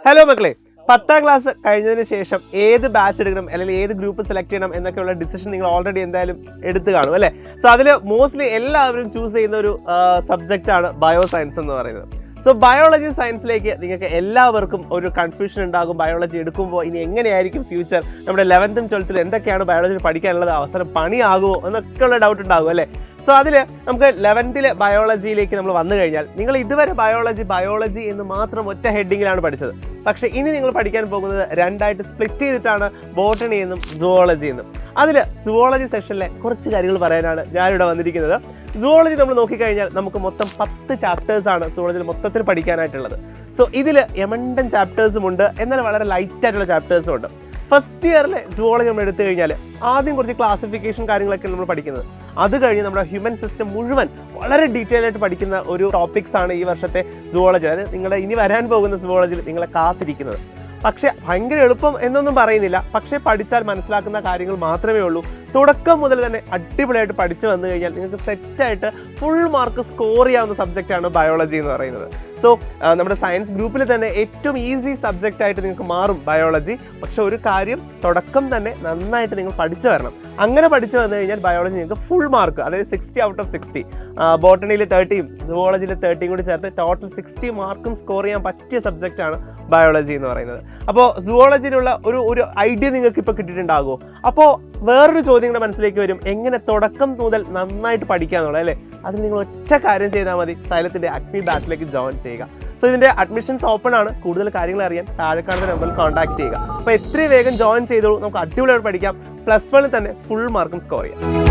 Hello മക്കളെ, 10ാം class കഴിഞ്ഞതിന് ശേഷം ഏത് ബാച്ച് എടുക്കണം അല്ലെങ്കിൽ ഏത് ഗ്രൂപ്പ് സെലക്ട് ചെയ്യണം എന്നൊക്കെയുള്ള ഡിസിഷൻ നിങ്ങൾ ഓൾറെഡി എന്തായാലും എടുത്തു കാണും അല്ലേ. സോ അതിൽ മോസ്റ്റ്ലി എല്ലാവരും ചൂസ് ചെയ്യുന്ന ഒരു സബ്ജക്റ്റാണ് ബയോ സയൻസ് എന്ന് പറയുന്നത്. സോ ബയോളജി സയൻസിലേക്ക് നിങ്ങൾക്ക് എല്ലാവർക്കും ഒരു കൺഫ്യൂഷൻ ഉണ്ടാകും. ബയോളജി എടുക്കുമ്പോൾ ഇനി എങ്ങനെയായിരിക്കും ഫ്യൂച്ചർ, നമ്മുടെ 11th 12th എന്തൊക്കെയാണ് ബയോളജി പഠിക്കാനുള്ളത്, അവസരം പണിയാകുമോ എന്നൊക്കെയുള്ള ഡൗട്ട് ഉണ്ടാകും അല്ലേ. സോ അതിൽ നമുക്ക് 11th ബയോളജിയിലേക്ക് നമ്മൾ വന്നു കഴിഞ്ഞാൽ നിങ്ങൾ ഇതുവരെ ബയോളജി എന്ന് മാത്രം ഒറ്റ ഹെഡിങ്ങിലാണ് പഠിച്ചത്. പക്ഷേ ഇനി നിങ്ങൾ പഠിക്കാൻ പോകുന്നത് രണ്ടായിട്ട് സ്പ്ലിറ്റ് ചെയ്തിട്ടാണ്, ബോട്ടണി എന്നും സുവോളജി എന്നും. അതിൽ സുവോളജി സെഷനിലെ കുറച്ച് കാര്യങ്ങൾ പറയാനാണ് ഞാനിവിടെ വന്നിരിക്കുന്നത്. സുവോളജി നമ്മൾ നോക്കിക്കഴിഞ്ഞാൽ നമുക്ക് മൊത്തം 10 ചാപ്റ്റേഴ്സാണ് സുവോളജിയിൽ മൊത്തത്തിൽ പഠിക്കാനായിട്ടുള്ളത്. സോ ഇതിൽ എമണ്ടൻ ചാപ്റ്റേഴ്സും ഉണ്ട്, എന്നാൽ വളരെ ലൈറ്റ് ആയിട്ടുള്ള ചാപ്റ്റേഴ്സും ഉണ്ട്. ഫസ്റ്റ് ഇയറിലെ സുവോളജി നമ്മൾ എടുത്തു കഴിഞ്ഞാൽ ആദ്യം കുറച്ച് ക്ലാസിഫിക്കേഷൻ കാര്യങ്ങളൊക്കെ നമ്മൾ പഠിക്കുന്നത്. അത് കഴിഞ്ഞ് നമ്മുടെ ഹ്യൂമൻ സിസ്റ്റം മുഴുവൻ വളരെ ഡീറ്റെയിൽ ആയിട്ട് പഠിക്കുന്ന ഒരു ടോപ്പിക്സ് ആണ് ഈ വർഷത്തെ സുവോളജി. അതായത് നിങ്ങളുടെ ഇനി വരാൻ പോകുന്ന സുവോളജിയിൽ നിങ്ങളെ കാത്തിരിക്കുന്നത്. പക്ഷേ ഭയങ്കര എളുപ്പം എന്നൊന്നും പറയുന്നില്ല, പക്ഷേ പഠിച്ചാൽ മനസ്സിലാക്കുന്ന കാര്യങ്ങൾ മാത്രമേ ഉള്ളൂ. തുടക്കം മുതൽ തന്നെ അടിപൊളിയായിട്ട് പഠിച്ചു വന്നു കഴിഞ്ഞാൽ നിങ്ങൾക്ക് സെറ്റായിട്ട് ഫുൾ മാർക്ക് സ്കോർ ചെയ്യാവുന്ന സബ്ജക്റ്റാണ് ബയോളജി എന്ന് പറയുന്നത്. സോ നമ്മുടെ സയൻസ് ഗ്രൂപ്പിൽ തന്നെ ഏറ്റവും ഈസി സബ്ജക്റ്റായിട്ട് നിങ്ങൾക്ക് മാറും ബയോളജി. പക്ഷെ ഒരു കാര്യം, തുടക്കം തന്നെ നന്നായിട്ട് നിങ്ങൾ പഠിച്ചു വരണം. അങ്ങനെ പഠിച്ചു വന്നു കഴിഞ്ഞാൽ ബയോളജി നിങ്ങൾക്ക് ഫുൾ മാർക്ക്, അതായത് 60 out of 60, ബോട്ടണിയിൽ 30യും സുവോളജിയിൽ 30യും കൂടി ചേർത്ത് ടോട്ടൽ 60 മാർക്കും സ്കോർ ചെയ്യാൻ പറ്റിയ സബ്ജക്റ്റാണ് ബയോളജി എന്ന് പറയുന്നത്. അപ്പോൾ സുവോളജിയിലുള്ള ഒരു ഐഡിയ നിങ്ങൾക്ക് ഇപ്പോൾ കിട്ടിയിട്ടുണ്ടാകുമോ? അപ്പോൾ വേറൊരു ചോദ്യം നിങ്ങളുടെ മനസ്സിലേക്ക് വരും, എങ്ങനെ തുടക്കം മുതൽ നന്നായിട്ട് പഠിക്കാന്നുള്ളത് അല്ലേ. അതിന് നിങ്ങൾ ഒറ്റ കാര്യം ചെയ്താൽ മതി, സൈലത്തിൻ്റെ അഗ്നി ബാച്ചിലേക്ക് ജോയിൻ ചെയ്യുക. സോ ഇതിൻ്റെ അഡ്മിഷൻസ് ഓപ്പൺ ആണ്. കൂടുതൽ കാര്യങ്ങൾ അറിയാൻ താഴെ കാണുന്ന നമ്പറിൽ കോൺടാക്ട് ചെയ്യുക. അപ്പോൾ എത്രയും വേഗം ജോയിൻ ചെയ്തോളൂ, നമുക്ക് അടിപൊളിയായിട്ട് പഠിക്കാം. +1 തന്നെ ഫുൾ മാർക്കും സ്കോർ ചെയ്യാം.